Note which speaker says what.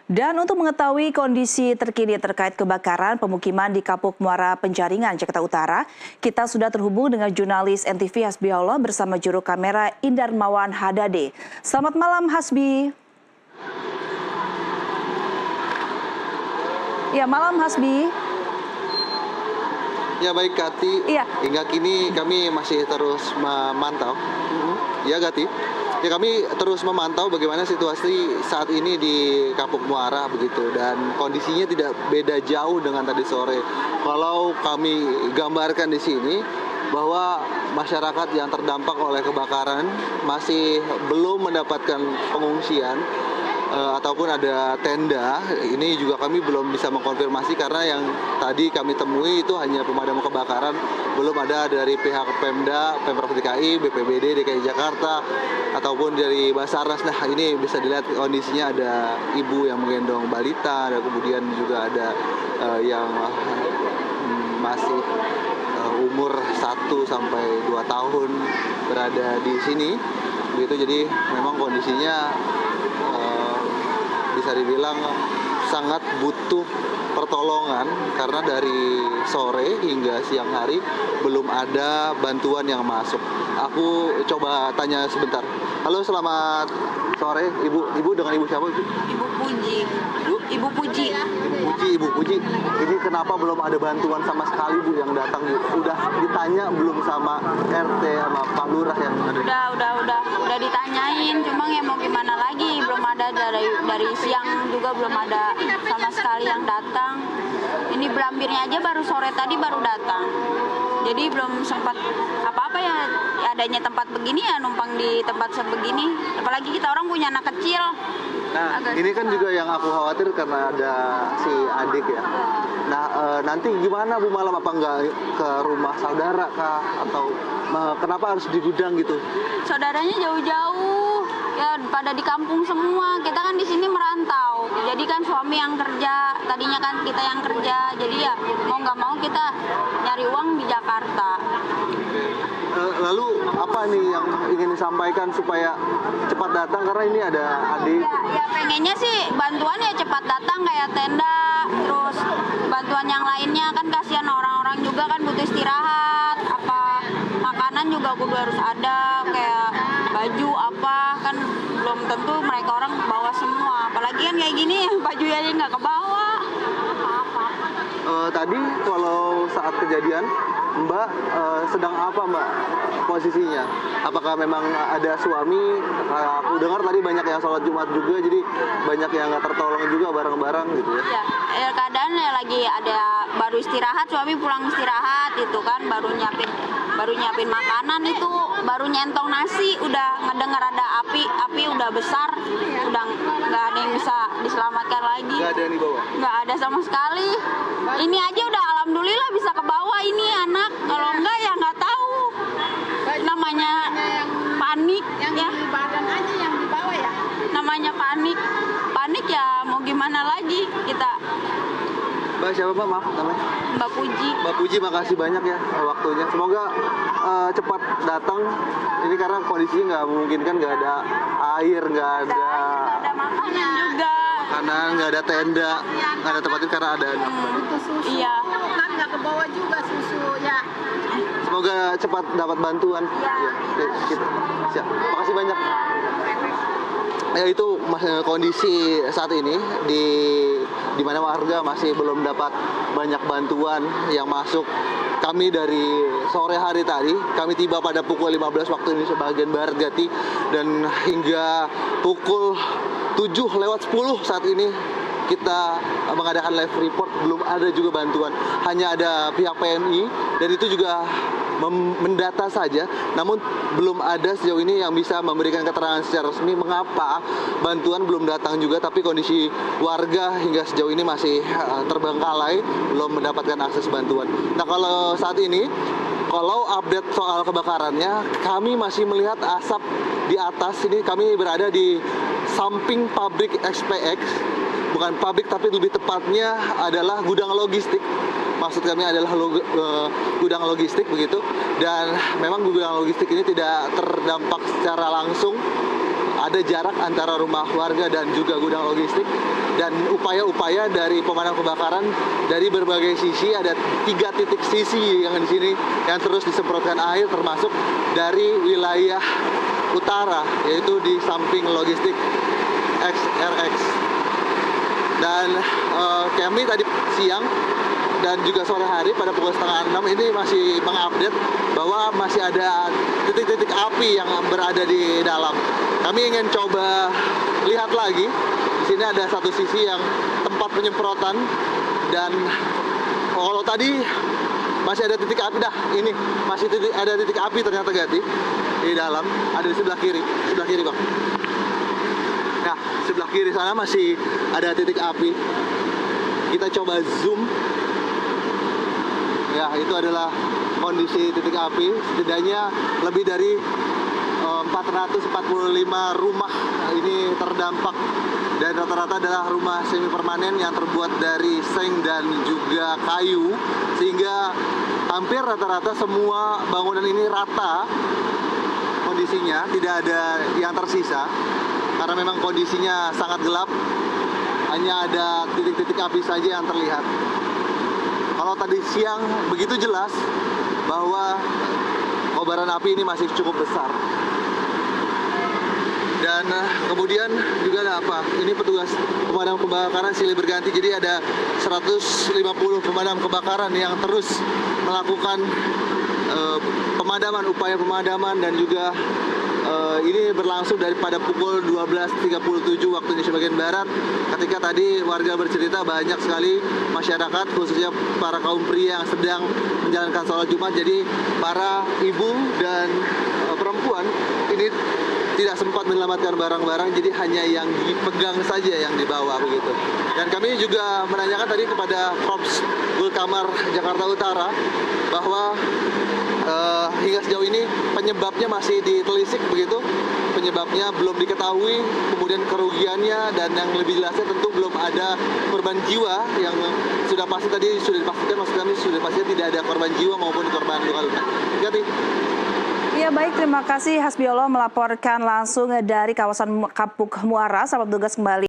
Speaker 1: Dan untuk mengetahui kondisi terkini terkait kebakaran pemukiman di Kapuk Muara Penjaringan, Jakarta Utara, kita sudah terhubung dengan jurnalis NTV Hasbi Allah bersama juru kamera Indarmawan Hadade. Selamat malam Hasbi. Ya, malam Hasbi.
Speaker 2: Ya baik Gati,
Speaker 1: Iya.
Speaker 2: hingga kini kami masih terus memantau. Ya Gati, ya kami terus memantau bagaimana situasi saat ini di Kapuk Muara begitu, dan kondisinya tidak beda jauh dengan tadi sore. Kalau kami gambarkan di sini bahwa masyarakat yang terdampak oleh kebakaran masih belum mendapatkan pengungsian ataupun ada tenda. Ini juga kami belum bisa mengkonfirmasi karena yang tadi kami temui itu hanya pemadam kebakaran, belum ada dari pihak Pemda, Pemprov DKI, BPBD DKI Jakarta ataupun dari Basarnas. Nah, ini bisa dilihat kondisinya, ada ibu yang menggendong balita, dan kemudian juga ada yang masih umur 1 sampai 2 tahun berada di sini. Begitu, jadi memang kondisinya bisa dibilang sangat butuh pertolongan karena dari sore hingga siang hari belum ada bantuan yang masuk. Aku coba tanya sebentar. Halo, selamat sore Ibu. Ibu dengan Ibu siapa?
Speaker 3: Ibu Puji. Ibu Puji.
Speaker 2: Ibu Puji. Ini kenapa belum ada bantuan sama sekali Bu yang datang? Udah ditanya belum sama RT sama Pak Lurah yang ada?
Speaker 3: Udah ditanyain, cuma ya mau gimana lagi, belum ada dari siang juga belum ada sama sekali yang datang. Ini Belambirnya aja baru sore tadi baru datang. Jadi belum sempat apa-apa ya, adanya tempat begini ya numpang di tempat sebegini. Apalagi kita orang punya anak kecil.
Speaker 2: Nah, ini kan juga yang aku khawatir karena ada si adik ya. Nah, nanti gimana Bu malam, apa nggak ke rumah saudara kah? Atau kenapa harus di gudang gitu?
Speaker 3: Saudaranya jauh-jauh, ya pada di kampung semua. Kita kan di sini merantau. Jadi kan suami yang kerja, tadinya kan kita yang kerja. Jadi ya mau nggak mau kita nyari uang di Jakarta.
Speaker 2: Lalu apa nih yang ingin disampaikan supaya cepat datang, karena ini ada adik?
Speaker 3: Ya pengennya sih bantuan ya cepat datang, kayak tenda, terus bantuan yang lainnya kan kasihan orang-orang juga kan butuh istirahat, apa makanan juga kudu harus ada, kayak baju apa kan belum tentu mereka orang bawa semua, apalagi kan kayak gini baju aja nggak kebawa.
Speaker 2: Tadi kalau saat kejadian Mbak sedang apa Mbak posisinya? Apakah memang ada suami? Aku dengar tadi banyak yang sholat Jumat juga, jadi banyak yang nggak tertolong juga barang-barang gitu ya?
Speaker 3: Iya, keadaan ya lagi ada baru istirahat, suami pulang istirahat itu kan baru nyiapin makanan, itu baru nyentong nasi, udah ngedengar ada api udah besar, udah nggak ada yang bisa diselamatkan lagi.
Speaker 2: Nggak ada yang dibawa?
Speaker 3: Nggak ada sama sekali. Ini aja udah alhamdulillah bisa ke bawah ini anak, kalau enggak ya nggak tahu. Namanya panik
Speaker 4: yang
Speaker 3: ya.
Speaker 4: di badan aja yang dibawa ya.
Speaker 3: Namanya panik ya, mau gimana lagi kita.
Speaker 2: Mbak siapa Mbak? Maaf namanya?
Speaker 3: Mbak Puji.
Speaker 2: Mbak Puji, makasih banyak ya waktunya. Semoga cepat datang. Ini karena kondisinya nggak memungkinkan, nggak ada air, nggak ada
Speaker 3: Makanan juga.
Speaker 2: makanan, nggak ada tenda, nggak ada tempat tidur karena ada anak.
Speaker 4: Butuh susu.
Speaker 3: Iya.
Speaker 4: Kan nggak ke bawah juga susu ya.
Speaker 2: Semoga cepat dapat bantuan. Ya, kita. Siap. Makasih banyak. Ya, itu kondisi saat ini di mana warga masih belum dapat banyak bantuan yang masuk. Kami dari sore hari tadi, kami tiba pada pukul 15 waktu Indonesia bagian Barat Gati, dan hingga pukul 7:10 saat ini kita mengadakan live report, belum ada juga bantuan. Hanya ada pihak PMI, dan itu juga mendata saja, namun belum ada sejauh ini yang bisa memberikan keterangan secara resmi mengapa bantuan belum datang juga. Tapi kondisi warga hingga sejauh ini masih terbengkalai, belum mendapatkan akses bantuan. Nah, kalau saat ini, kalau update soal kebakarannya, kami masih melihat asap di atas. Ini kami berada di samping pabrik XPX, bukan pabrik tapi lebih tepatnya adalah gudang logistik. Maksud kami adalah gudang logistik begitu, dan memang gudang logistik ini tidak terdampak secara langsung ada jarak antara rumah warga dan juga gudang logistik, dan upaya-upaya dari pemadam kebakaran dari berbagai sisi. Ada 3 titik sisi yang di sini yang terus disemprotkan air, termasuk dari wilayah utara, yaitu di samping logistik XRX. Dan kami tadi siang dan juga sore hari pada pukul 5:30 ini masih mengupdate bahwa masih ada titik-titik api yang berada di dalam. Kami ingin coba lihat lagi. Di sini ada satu sisi yang tempat penyemprotan, dan kalau tadi masih ada titik api, ini masih ada titik api ternyata Gati di dalam, ada di sebelah kiri Bang. Nah, sebelah kiri sana masih ada titik api. Kita coba zoom. Ya, itu adalah kondisi titik api. Setidaknya lebih dari 445 rumah ini terdampak, dan rata-rata adalah rumah semi permanen yang terbuat dari seng dan juga kayu, sehingga hampir rata-rata semua bangunan ini rata kondisinya, tidak ada yang tersisa karena memang kondisinya sangat gelap, hanya ada titik-titik api saja yang terlihat. Kalau tadi siang begitu jelas bahwa kobaran api ini masih cukup besar. Dan kemudian juga ada apa? Ini petugas pemadam kebakaran silih berganti. Jadi ada 150 pemadam kebakaran yang terus melakukan upaya pemadaman, dan juga ini berlangsung daripada pukul 12.37 waktu Indonesia bagian Barat. Ketika tadi warga bercerita banyak sekali masyarakat, khususnya para kaum pria yang sedang menjalankan sholat Jumat. Jadi para ibu dan perempuan ini tidak sempat menyelamatkan barang-barang, jadi hanya yang dipegang saja yang dibawa begitu. Dan kami juga menanyakan tadi kepada Korps Gulkamar Jakarta Utara bahwa hingga sejauh ini penyebabnya masih ditelisik begitu, penyebabnya belum diketahui, kemudian kerugiannya, dan yang lebih jelasnya tentu belum ada korban jiwa yang sudah pasti tadi sudah dipastikan, maksud kami sudah pasti tidak ada korban jiwa maupun korban luka-luka. Jadi
Speaker 1: Ya baik, terima kasih Hasbiollah melaporkan langsung dari kawasan Kapuk Muara. Selamat bertugas kembali.